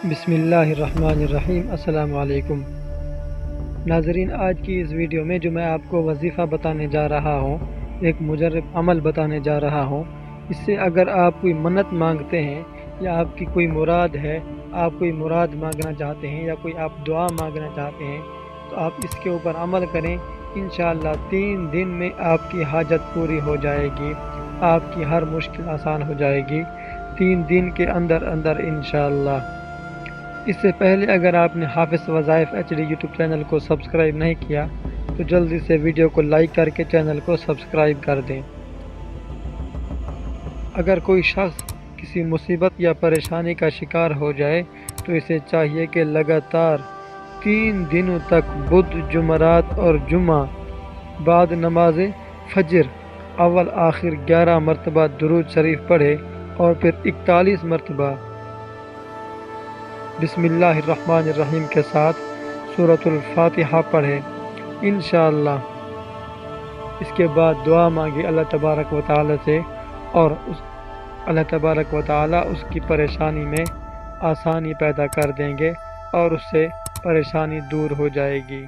بسم اللہ الرحمن الرحیم۔ السلام علیکم ناظرین، آج کی اس ویڈیو میں جو میں آپ کو وظیفہ بتانے جا رہا ہوں، ایک مجرب عمل بتانے جا رہا ہوں، اس سے اگر آپ کوئی منت مانگتے ہیں یا آپ کی کوئی مراد ہے، آپ کوئی مراد مانگنا چاہتے ہیں یا کوئی آپ دعا مانگنا چاہتے ہیں تو آپ اس کے اوپر عمل کریں۔ انشاءاللہ 3 دن میں آپ کی حاجت پوری ہو جائے گی، آپ کی ہر مشکل آسان ہو جائے گی 3 دن کے اندر انشاءاللہ۔ اس سے پہلے اگر آپ نے حافظ وظائف HD یوٹیوب چینل کو سبسکرائب نہیں کیا تو جلدی سے ویڈیو کو لائک کر کے چینل کو سبسکرائب کر دیں۔ اگر کوئی شخص کسی مصیبت یا پریشانی کا شکار ہو جائے تو اسے چاہیے کہ لگاتار 3 دنوں تک بدھ، جمعرات اور جمعہ بعد نماز فجر اول آخر 11 مرتبہ درود شریف پڑھے اور پھر 41 مرتبہ بسم اللہ الرحمن الرحیم کے ساتھ سورۃ الفاتحہ پڑھے انشاءاللہ۔ اس کے بعد دعا مانگی اللہ تبارک و تعالی سے، اور اللہ تبارک و تعالی اس کی پریشانی میں آسانی پیدا کر دیں گے اور اس سے پریشانی دور ہو جائے گی۔